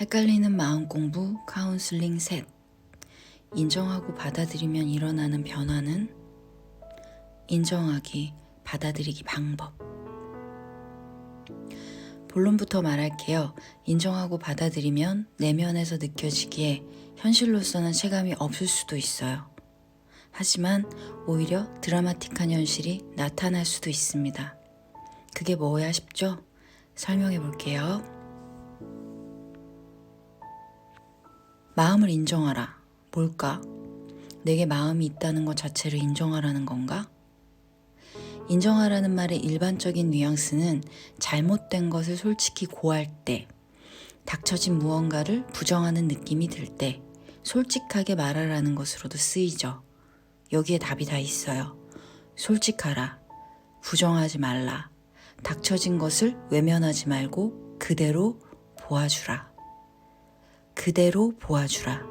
헷갈리는 마음 공부 카운슬링 셋. 인정하고 받아들이면 일어나는 변화는 인정하기, 받아들이기 방법. 본론부터 말할게요. 인정하고 받아들이면 내면에서 느껴지기에 현실로서는 체감이 없을 수도 있어요. 하지만 오히려 드라마틱한 현실이 나타날 수도 있습니다. 그게 뭐야 싶죠? 설명해 볼게요. 마음을 인정하라. 뭘까? 내게 마음이 있다는 것 자체를 인정하라는 건가? 인정하라는 말의 일반적인 뉘앙스는 잘못된 것을 솔직히 고할 때, 닥쳐진 무언가를 부정하는 느낌이 들 때 솔직하게 말하라는 것으로도 쓰이죠. 여기에 답이 다 있어요. 솔직하라, 부정하지 말라, 닥쳐진 것을 외면하지 말고 그대로 보아주라. 그대로 보아주라.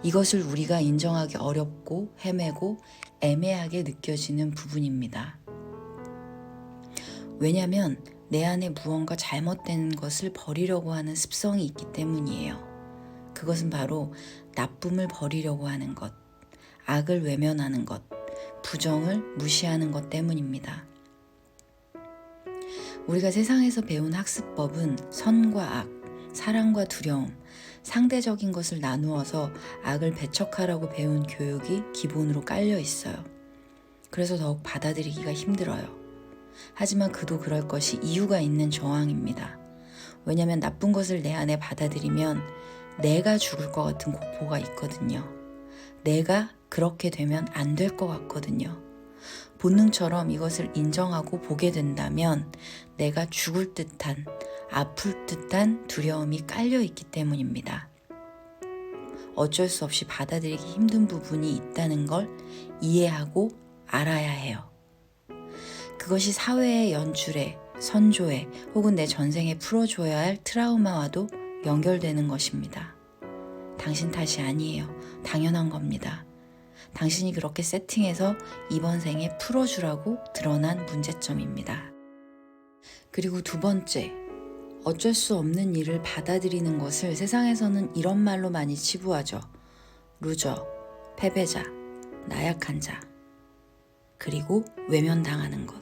이것을 우리가 인정하기 어렵고 헤매고 애매하게 느껴지는 부분입니다. 왜냐하면 내 안에 무언가 잘못된 것을 버리려고 하는 습성이 있기 때문이에요. 그것은 바로 나쁨을 버리려고 하는 것, 악을 외면하는 것, 부정을 무시하는 것 때문입니다. 우리가 세상에서 배운 학습법은 선과 악, 사랑과 두려움, 상대적인 것을 나누어서 악을 배척하라고 배운 교육이 기본으로 깔려 있어요. 그래서 더욱 받아들이기가 힘들어요. 하지만 그도 그럴 것이 이유가 있는 저항입니다. 왜냐하면 나쁜 것을 내 안에 받아들이면 내가 죽을 것 같은 공포가 있거든요. 내가 그렇게 되면 안 될 것 같거든요. 본능처럼 이것을 인정하고 보게 된다면 내가 죽을 듯한, 아플 듯한 두려움이 깔려 있기 때문입니다. 어쩔 수 없이 받아들이기 힘든 부분이 있다는 걸 이해하고 알아야 해요. 그것이 사회의 연출에, 선조에 혹은 내 전생에 풀어줘야 할 트라우마와도 연결되는 것입니다. 당신 탓이 아니에요. 당연한 겁니다. 당신이 그렇게 세팅해서 이번 생에 풀어주라고 드러난 문제점입니다. 그리고 두 번째, 어쩔 수 없는 일을 받아들이는 것을 세상에서는 이런 말로 많이 치부하죠. 루저, 패배자, 나약한 자, 그리고 외면당하는 것.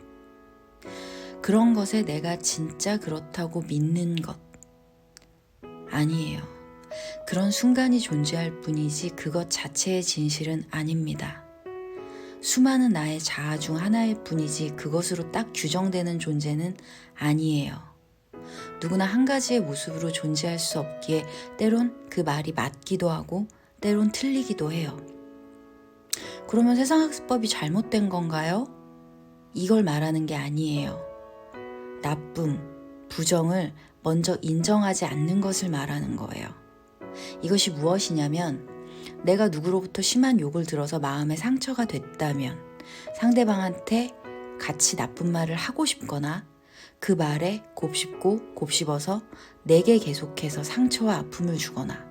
그런 것에 내가 진짜 그렇다고 믿는 것. 아니에요. 그런 순간이 존재할 뿐이지 그것 자체의 진실은 아닙니다. 수많은 나의 자아 중 하나일 뿐이지 그것으로 딱 규정되는 존재는 아니에요. 누구나 한 가지의 모습으로 존재할 수 없기에 때론 그 말이 맞기도 하고 때론 틀리기도 해요. 그러면 세상학습법이 잘못된 건가요? 이걸 말하는 게 아니에요. 나쁨, 부정을 먼저 인정하지 않는 것을 말하는 거예요. 이것이 무엇이냐면 내가 누구로부터 심한 욕을 들어서 마음에 상처가 됐다면 상대방한테 같이 나쁜 말을 하고 싶거나 그 말에 곱씹고 곱씹어서 내게 계속해서 상처와 아픔을 주거나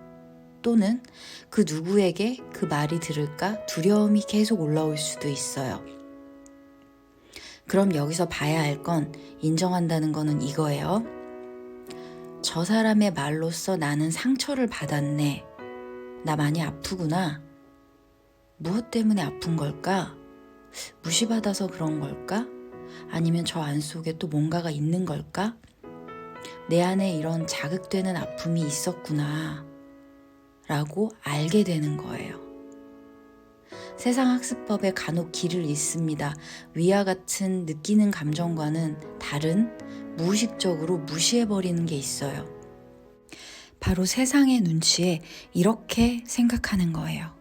또는 그 누구에게 그 말이 들을까 두려움이 계속 올라올 수도 있어요. 그럼 여기서 봐야 할 건 인정한다는 거는 이거예요. 저 사람의 말로써 나는 상처를 받았네. 나 많이 아프구나. 무엇 때문에 아픈 걸까? 무시받아서 그런 걸까? 아니면 저 안 속에 또 뭔가가 있는 걸까? 내 안에 이런 자극되는 아픔이 있었구나 라고 알게 되는 거예요. 세상 학습법에 간혹 길을 잇습니다. 위와 같은 느끼는 감정과는 다른 무의식적으로 무시해버리는 게 있어요. 바로 세상의 눈치에 이렇게 생각하는 거예요.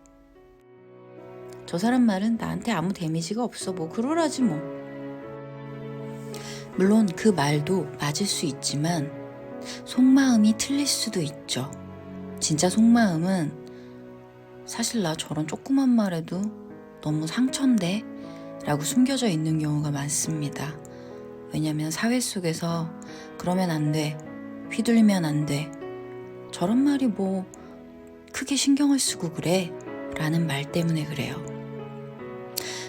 저 사람 말은 나한테 아무 데미지가 없어. 뭐 그러라지 뭐. 물론 그 말도 맞을 수 있지만 속마음이 틀릴 수도 있죠. 진짜 속마음은 사실 나 저런 조그만 말에도 너무 상처인데? 라고 숨겨져 있는 경우가 많습니다. 왜냐면 사회 속에서 그러면 안 돼, 휘둘리면 안 돼, 저런 말이 뭐 크게 신경을 쓰고 그래? 라는 말 때문에 그래요.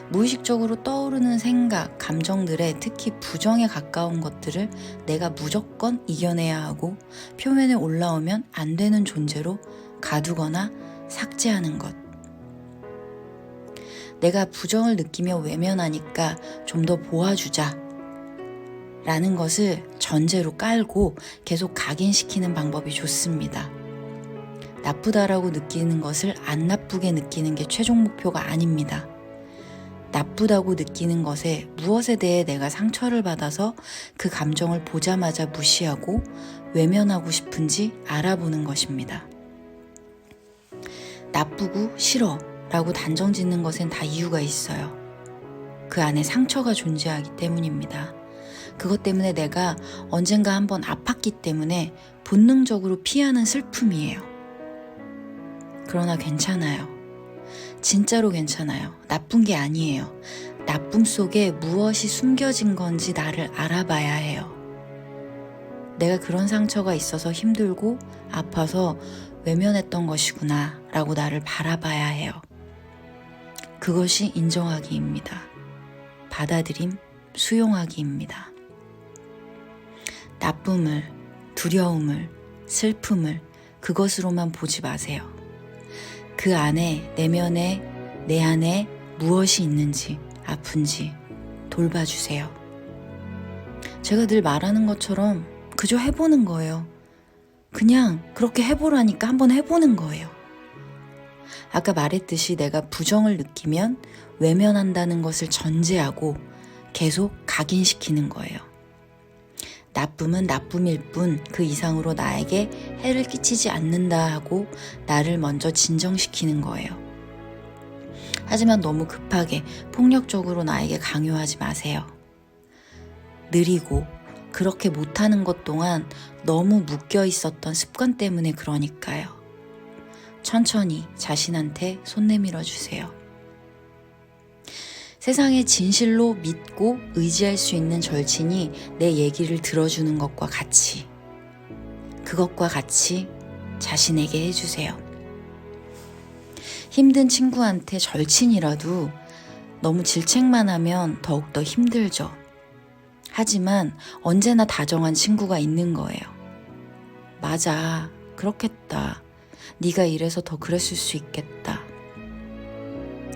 무의식적으로 떠오르는 생각, 감정들에 특히 부정에 가까운 것들을 내가 무조건 이겨내야 하고 표면에 올라오면 안 되는 존재로 가두거나 삭제하는 것. 내가 부정을 느끼며 외면하니까 좀 더 보아주자 라는 것을 전제로 깔고 계속 각인시키는 방법이 좋습니다. 나쁘다라고 느끼는 것을 안 나쁘게 느끼는 게 최종 목표가 아닙니다. 나쁘다고 느끼는 것에 무엇에 대해 내가 상처를 받아서 그 감정을 보자마자 무시하고 외면하고 싶은지 알아보는 것입니다. 나쁘고 싫어 라고 단정 짓는 것엔 다 이유가 있어요. 그 안에 상처가 존재하기 때문입니다. 그것 때문에 내가 언젠가 한번 아팠기 때문에 본능적으로 피하는 슬픔이에요. 그러나 괜찮아요. 진짜로 괜찮아요. 나쁜 게 아니에요. 나쁨 속에 무엇이 숨겨진 건지 나를 알아봐야 해요. 내가 그런 상처가 있어서 힘들고 아파서 외면했던 것이구나 라고 나를 바라봐야 해요. 그것이 인정하기입니다. 받아들임, 수용하기입니다. 나쁨을, 두려움을, 슬픔을 그것으로만 보지 마세요. 그 안에, 내면에, 내 안에 무엇이 있는지, 아픈지 돌봐주세요. 제가 늘 말하는 것처럼 그저 해보는 거예요. 그냥 그렇게 해보라니까 한번 해보는 거예요. 아까 말했듯이 내가 부정을 느끼면 외면한다는 것을 전제하고 계속 각인시키는 거예요. 나쁨은 나쁨일 뿐 그 이상으로 나에게 해를 끼치지 않는다 하고 나를 먼저 진정시키는 거예요. 하지만 너무 급하게 폭력적으로 나에게 강요하지 마세요. 느리고 그렇게 못하는 것 동안 너무 묶여 있었던 습관 때문에 그러니까요. 천천히 자신한테 손 내밀어 주세요. 세상에 진실로 믿고 의지할 수 있는 절친이 내 얘기를 들어주는 것과 같이, 그것과 같이 자신에게 해주세요. 힘든 친구한테 절친이라도 너무 질책만 하면 더욱더 힘들죠. 하지만 언제나 다정한 친구가 있는 거예요. 맞아, 그렇겠다. 네가 이래서 더 그랬을 수 있겠다.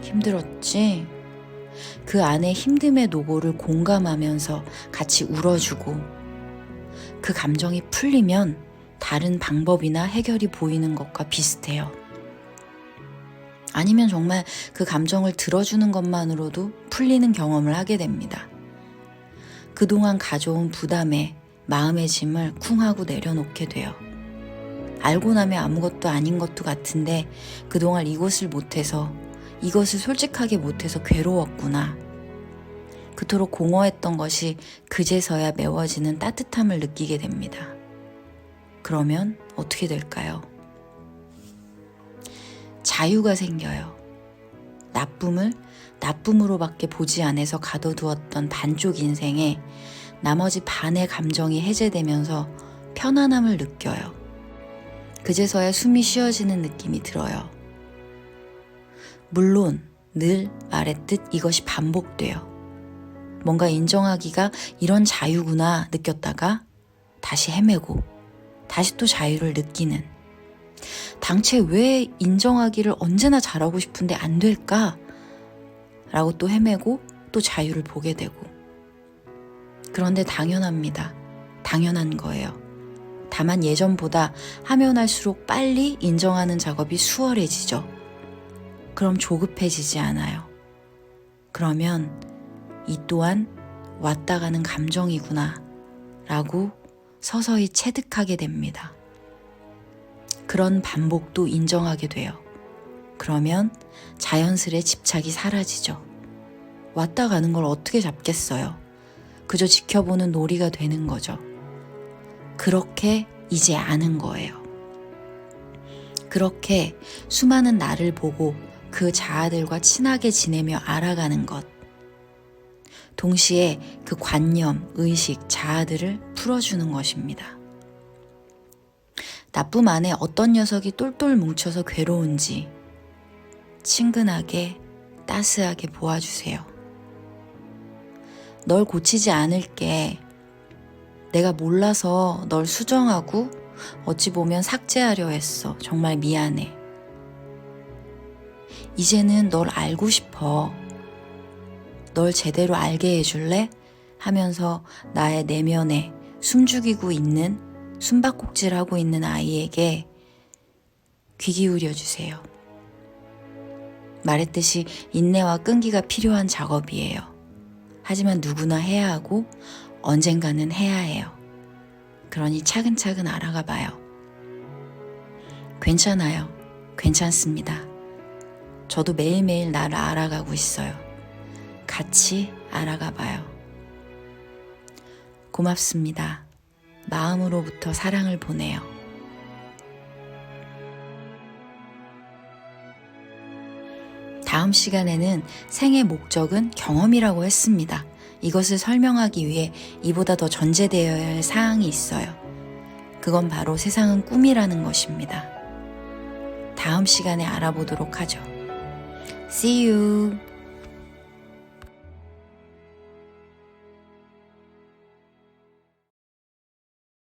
힘들었지? 그 안에 힘듦의 노고를 공감하면서 같이 울어주고 그 감정이 풀리면 다른 방법이나 해결이 보이는 것과 비슷해요. 아니면 정말 그 감정을 들어주는 것만으로도 풀리는 경험을 하게 됩니다. 그동안 가져온 부담에 마음의 짐을 쿵 하고 내려놓게 돼요. 알고 나면 아무것도 아닌 것도 같은데 그동안 이것을 못해서, 이것을 솔직하게 못해서 괴로웠구나. 그토록 공허했던 것이 그제서야 메워지는 따뜻함을 느끼게 됩니다. 그러면 어떻게 될까요? 자유가 생겨요. 나쁨을 나쁨으로밖에 보지 않아서 가둬두었던 반쪽 인생에 나머지 반의 감정이 해제되면서 편안함을 느껴요. 그제서야 숨이 쉬어지는 느낌이 들어요. 물론 늘 말했듯 이것이 반복돼요. 뭔가 인정하기가 이런 자유구나 느꼈다가 다시 헤매고 다시 또 자유를 느끼는, 당최 왜 인정하기를 언제나 잘하고 싶은데 안 될까? 라고 또 헤매고 또 자유를 보게 되고. 그런데 당연합니다. 당연한 거예요. 다만 예전보다 하면 할수록 빨리 인정하는 작업이 수월해지죠. 그럼 조급해지지 않아요. 그러면 이 또한 왔다 가는 감정이구나 라고 서서히 체득하게 됩니다. 그런 반복도 인정하게 돼요. 그러면 자연스레 집착이 사라지죠. 왔다 가는 걸 어떻게 잡겠어요? 그저 지켜보는 놀이가 되는 거죠. 그렇게 이제 아는 거예요. 그렇게 수많은 나를 보고 그 자아들과 친하게 지내며 알아가는 것. 동시에 그 관념, 의식, 자아들을 풀어주는 것입니다. 나쁨 안에 어떤 녀석이 똘똘 뭉쳐서 괴로운지 친근하게 따스하게 보아주세요. 널 고치지 않을게. 내가 몰라서 널 수정하고 어찌 보면 삭제하려 했어. 정말 미안해. 이제는 널 알고 싶어. 널 제대로 알게 해줄래? 하면서 나의 내면에 숨죽이고 있는, 숨바꼭질하고 있는 아이에게 귀 기울여 주세요. 말했듯이 인내와 끈기가 필요한 작업이에요. 하지만 누구나 해야 하고 언젠가는 해야 해요. 그러니 차근차근 알아가 봐요. 괜찮아요. 괜찮습니다. 저도 매일매일 나를 알아가고 있어요. 같이 알아가 봐요. 고맙습니다. 마음으로부터 사랑을 보내요. 다음 시간에는 생의 목적은 경험이라고 했습니다. 이것을 설명하기 위해 이보다 더 전제되어야 할 사항이 있어요. 그건 바로 세상은 꿈이라는 것입니다. 다음 시간에 알아보도록 하죠. See you!